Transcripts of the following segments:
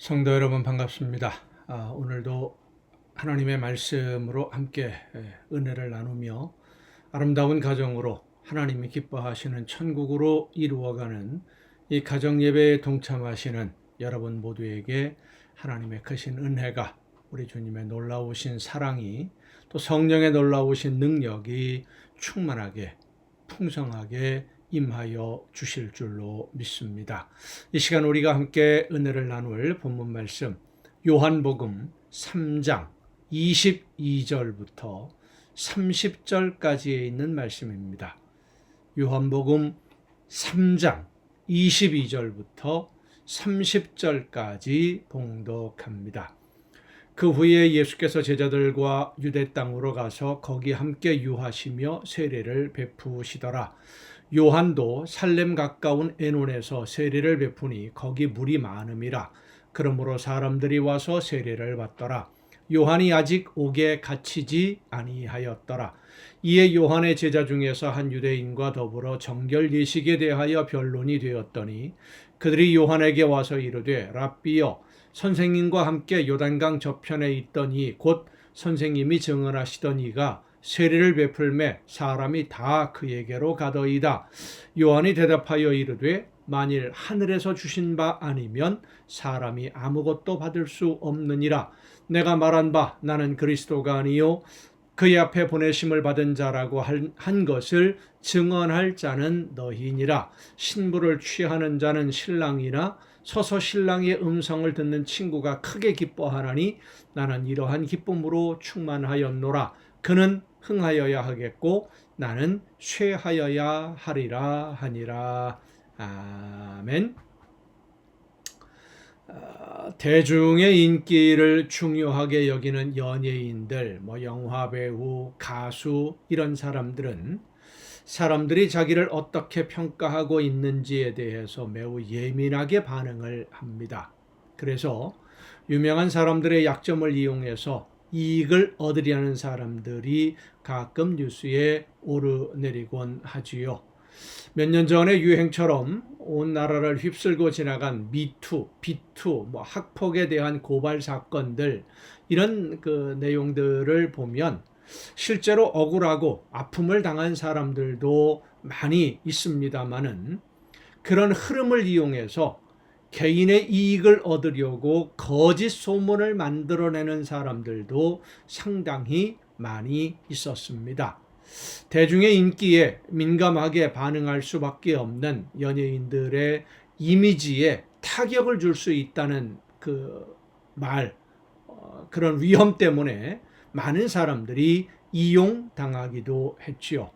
성도 여러분 반갑습니다. 오늘도 하나님의 말씀으로 함께 은혜를 나누며 아름다운 가정으로 하나님이 기뻐하시는 천국으로 이루어가는 이 가정 예배에 동참하시는 여러분 모두에게 하나님의 크신 은혜가, 우리 주님의 놀라우신 사랑이, 또 성령의 놀라우신 능력이 충만하게 풍성하게 임하여 주실 줄로 믿습니다. 이 시간 우리가 함께 은혜를 나눌 본문 말씀, 요한복음 3장 22절부터 30절까지에 있는 말씀입니다. 요한복음 3장 22절부터 30절까지 봉독합니다. 그 후에 예수께서 제자들과 유대 땅으로 가서 거기 함께 유하시며 세례를 베푸시더라. 요한도 살렘 가까운 에논에서 세례를 베푸니 거기 물이 많음이라. 그러므로 사람들이 와서 세례를 받더라. 요한이 아직 옥에 갇히지 아니하였더라. 이에 요한의 제자 중에서 한 유대인과 더불어 정결 예식에 대하여 변론이 되었더니 그들이 요한에게 와서 이르되, 랍비여, 선생님과 함께 요단강 저편에 있더니 곧 선생님이 증언하시던 이가 세례를 베풀매 사람이 다 그에게로 가더이다. 요한이 대답하여 이르되, 만일 하늘에서 주신 바 아니면 사람이 아무것도 받을 수 없느니라. 내가 말한 바 나는 그리스도가 아니요 그의 앞에 보내심을 받은 자라고 한 것을 증언할 자는 너희니라. 신부를 취하는 자는 신랑이나 서서 신랑의 음성을 듣는 친구가 크게 기뻐하나니 나는 이러한 기쁨으로 충만하였노라. 그는 흥하여야 하겠고 나는 쇠하여야 하리라 하니라. 아멘. 대중의 인기를 중요하게 여기는 연예인들, 영화배우, 가수, 이런 사람들은 사람들이 자기를 어떻게 평가하고 있는지에 대해서 매우 예민하게 반응을 합니다. 그래서 유명한 사람들의 약점을 이용해서 이익을 얻으려는 사람들이 가끔 뉴스에 오르내리곤 하지요. 몇 년 전에 유행처럼 온 나라를 휩쓸고 지나간 미투, 비투, 학폭에 대한 고발 사건들, 이런 내용들을 보면 실제로 억울하고 아픔을 당한 사람들도 많이 있습니다만은, 그런 흐름을 이용해서 개인의 이익을 얻으려고 거짓 소문을 만들어내는 사람들도 상당히 많이 있었습니다. 대중의 인기에 민감하게 반응할 수밖에 없는 연예인들의 이미지에 타격을 줄 수 있다는 그런 위험 때문에 많은 사람들이 이용당하기도 했지요.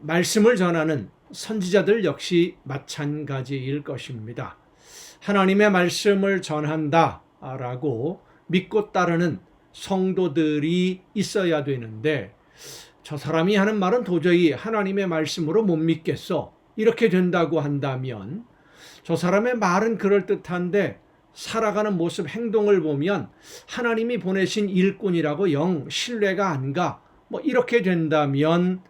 말씀을 전하는 선지자들 역시 마찬가지일 것입니다. 하나님의 말씀을 전한다라고 믿고 따르는 성도들이 있어야 되는데, 저 사람이 하는 말은 도저히 하나님의 말씀으로 못 믿겠어, 이렇게 된다고 한다면, 저 사람의 말은 그럴듯한데 살아가는 모습, 행동을 보면 하나님이 보내신 일꾼이라고 영 신뢰가 안 가, 이렇게 된다면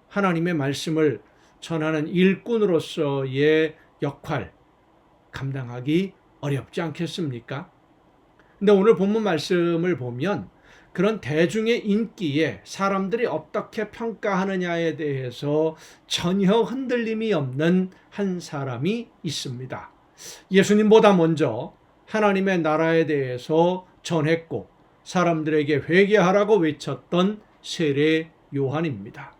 하나님의 말씀을 전하는 일꾼으로서의 역할 감당하기 어렵지 않겠습니까? 근데 오늘 본문 말씀을 보면 그런 대중의 인기에 사람들이 어떻게 평가하느냐에 대해서 전혀 흔들림이 없는 한 사람이 있습니다. 예수님보다 먼저 하나님의 나라에 대해서 전했고 사람들에게 회개하라고 외쳤던 세례 요한입니다.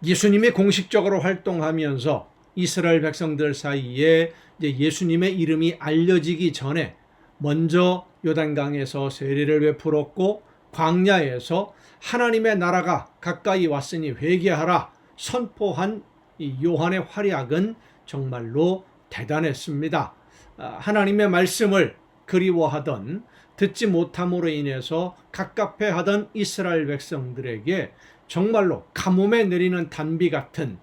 예수님이 공식적으로 활동하면서 이스라엘 백성들 사이에 예수님의 이름이 알려지기 전에 먼저 요단강에서 세례를 베풀었고, 광야에서 하나님의 나라가 가까이 왔으니 회개하라 선포한 이 요한의 활약은 정말로 대단했습니다. 하나님의 말씀을 그리워하던, 듣지 못함으로 인해서 갑갑해하던 이스라엘 백성들에게 정말로 가뭄에 내리는 단비 같은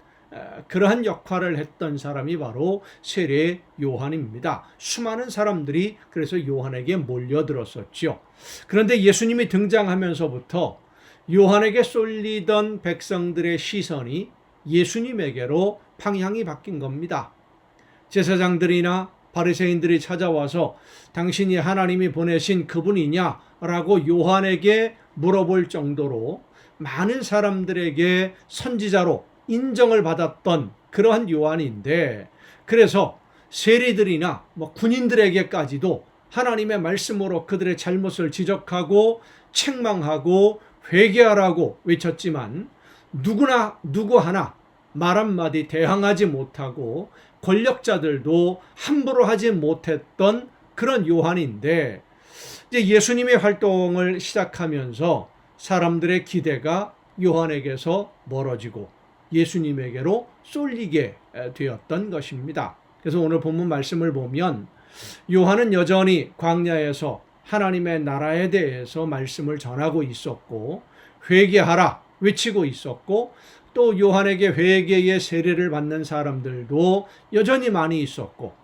그러한 역할을 했던 사람이 바로 세례 요한입니다. 수많은 사람들이 그래서 요한에게 몰려들었었죠. 그런데 예수님이 등장하면서부터 요한에게 쏠리던 백성들의 시선이 예수님에게로 방향이 바뀐 겁니다. 제사장들이나 바리새인들이 찾아와서 당신이 하나님이 보내신 그분이냐라고 요한에게 물어볼 정도로 많은 사람들에게 선지자로 인정을 받았던 그러한 요한인데, 그래서 세리들이나 군인들에게까지도 하나님의 말씀으로 그들의 잘못을 지적하고 책망하고 회개하라고 외쳤지만 누구 하나 말 한마디 대항하지 못하고 권력자들도 함부로 하지 못했던 그런 요한인데, 이제 예수님의 활동을 시작하면서 사람들의 기대가 요한에게서 멀어지고 예수님에게로 쏠리게 되었던 것입니다. 그래서 오늘 본문 말씀을 보면 요한은 여전히 광야에서 하나님의 나라에 대해서 말씀을 전하고 있었고 회개하라 외치고 있었고, 또 요한에게 회개의 세례를 받는 사람들도 여전히 많이 있었고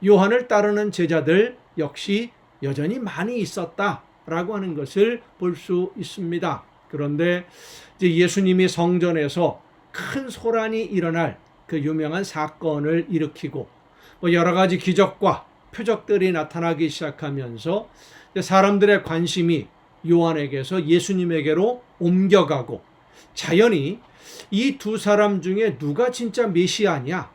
요한을 따르는 제자들 역시 여전히 많이 있었다라고 하는 것을 볼 수 있습니다. 그런데 이제 예수님이 성전에서 큰 소란이 일어날 그 유명한 사건을 일으키고 여러 가지 기적과 표적들이 나타나기 시작하면서 사람들의 관심이 요한에게서 예수님에게로 옮겨가고, 자연히 이 두 사람 중에 누가 진짜 메시아냐,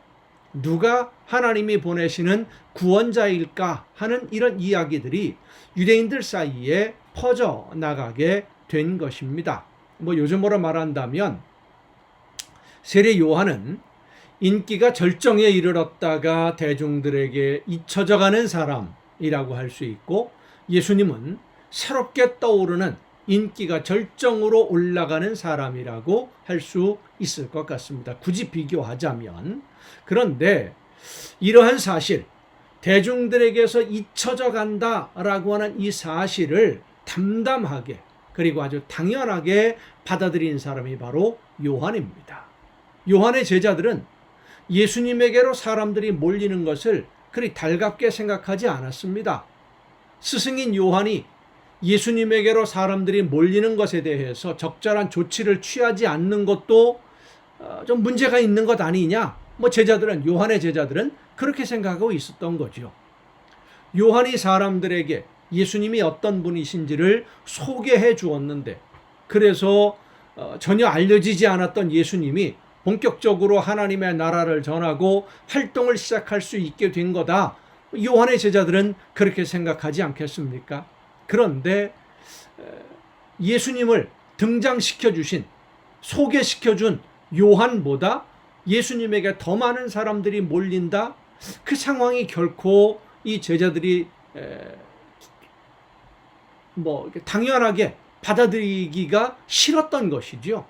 누가 하나님이 보내시는 구원자일까 하는 이런 이야기들이 유대인들 사이에 퍼져나가게 된 것입니다. 요즘으로 말한다면 세례 요한은 인기가 절정에 이르렀다가 대중들에게 잊혀져가는 사람이라고 할 수 있고, 예수님은 새롭게 떠오르는 인기가 절정으로 올라가는 사람이라고 할 수 있을 것 같습니다. 굳이 비교하자면. 그런데 이러한 사실, 대중들에게서 잊혀져 간다라고 하는 이 사실을 담담하게 그리고 아주 당연하게 받아들인 사람이 바로 요한입니다. 요한의 제자들은 예수님에게로 사람들이 몰리는 것을 그리 달갑게 생각하지 않았습니다. 스승인 요한이 예수님에게로 사람들이 몰리는 것에 대해서 적절한 조치를 취하지 않는 것도 좀 문제가 있는 것 아니냐? 요한의 제자들은 그렇게 생각하고 있었던 거죠. 요한이 사람들에게 예수님이 어떤 분이신지를 소개해 주었는데, 그래서 전혀 알려지지 않았던 예수님이 본격적으로 하나님의 나라를 전하고 활동을 시작할 수 있게 된 거다. 요한의 제자들은 그렇게 생각하지 않겠습니까? 그런데 예수님을 등장시켜 주신, 소개시켜 준 요한보다 예수님에게 더 많은 사람들이 몰린다? 그 상황이 결코 이 제자들이 당연하게 받아들이기가 싫었던 것이죠.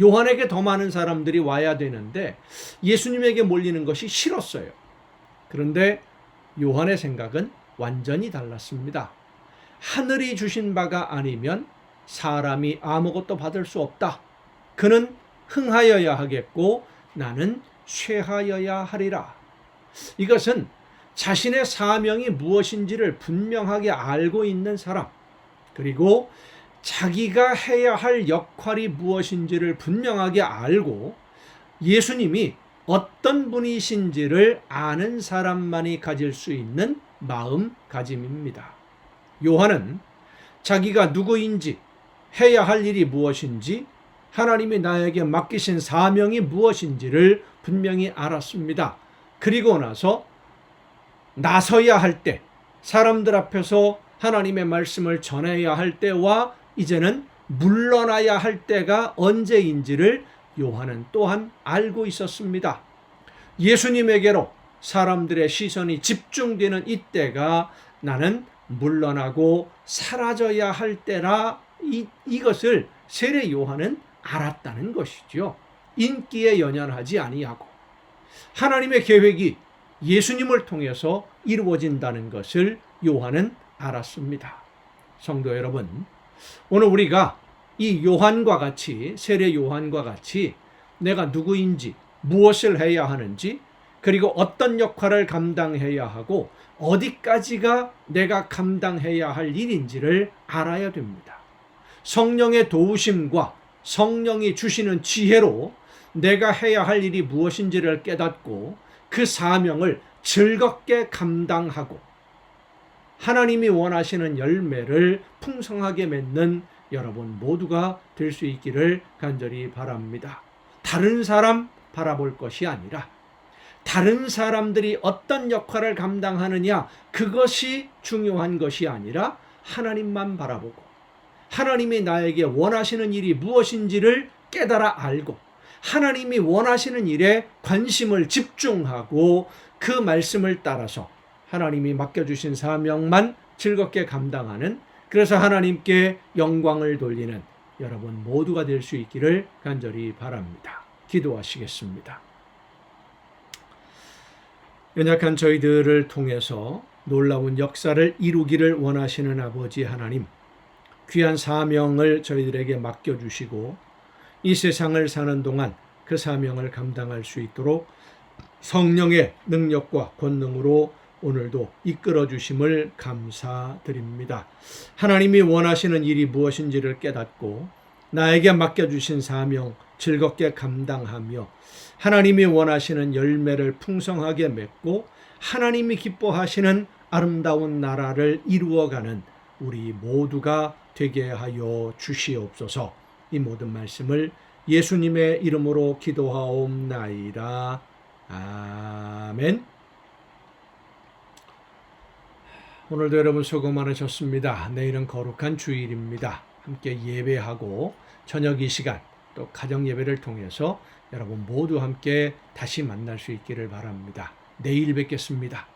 요한에게 더 많은 사람들이 와야 되는데 예수님에게 몰리는 것이 싫었어요. 그런데 요한의 생각은 완전히 달랐습니다. 하늘이 주신 바가 아니면 사람이 아무것도 받을 수 없다. 그는 흥하여야 하겠고 나는 쇠하여야 하리라. 이것은 자신의 사명이 무엇인지를 분명하게 알고 있는 사람, 그리고 자기가 해야 할 역할이 무엇인지를 분명하게 알고 예수님이 어떤 분이신지를 아는 사람만이 가질 수 있는 마음가짐입니다. 요한은 자기가 누구인지, 해야 할 일이 무엇인지, 하나님이 나에게 맡기신 사명이 무엇인지를 분명히 알았습니다. 그리고 나서 나서야 할 때, 사람들 앞에서 하나님의 말씀을 전해야 할 때와 이제는 물러나야 할 때가 언제인지를 요한은 또한 알고 있었습니다. 예수님에게로 사람들의 시선이 집중되는 이때가 나는 물러나고 사라져야 할 때라, 이것을 세례 요한은 알았다는 것이죠. 인기에 연연하지 아니하고 하나님의 계획이 예수님을 통해서 이루어진다는 것을 요한은 알았습니다. 성도 여러분, 오늘 우리가 이 요한과 같이, 세례 요한과 같이 내가 누구인지, 무엇을 해야 하는지, 그리고 어떤 역할을 감당해야 하고 어디까지가 내가 감당해야 할 일인지를 알아야 됩니다. 성령의 도우심과 성령이 주시는 지혜로 내가 해야 할 일이 무엇인지를 깨닫고 그 사명을 즐겁게 감당하고 하나님이 원하시는 열매를 풍성하게 맺는 여러분 모두가 될 수 있기를 간절히 바랍니다. 다른 사람 바라볼 것이 아니라 다른 사람들이 어떤 역할을 감당하느냐, 그것이 중요한 것이 아니라 하나님만 바라보고 하나님이 나에게 원하시는 일이 무엇인지를 깨달아 알고 하나님이 원하시는 일에 관심을 집중하고 그 말씀을 따라서 하나님이 맡겨주신 사명만 즐겁게 감당하는, 그래서 하나님께 영광을 돌리는 여러분 모두가 될 수 있기를 간절히 바랍니다. 기도하시겠습니다. 연약한 저희들을 통해서 놀라운 역사를 이루기를 원하시는 아버지 하나님, 귀한 사명을 저희들에게 맡겨주시고 이 세상을 사는 동안 그 사명을 감당할 수 있도록 성령의 능력과 권능으로 오늘도 이끌어 주심을 감사드립니다. 하나님이 원하시는 일이 무엇인지를 깨닫고 나에게 맡겨주신 사명 즐겁게 감당하며 하나님이 원하시는 열매를 풍성하게 맺고 하나님이 기뻐하시는 아름다운 나라를 이루어가는 우리 모두가 되게 하여 주시옵소서. 이 모든 말씀을 예수님의 이름으로 기도하옵나이다. 아멘. 오늘도 여러분 수고 많으셨습니다. 내일은 거룩한 주일입니다. 함께 예배하고 저녁 이 시간 또 가정 예배를 통해서 여러분 모두 함께 다시 만날 수 있기를 바랍니다. 내일 뵙겠습니다.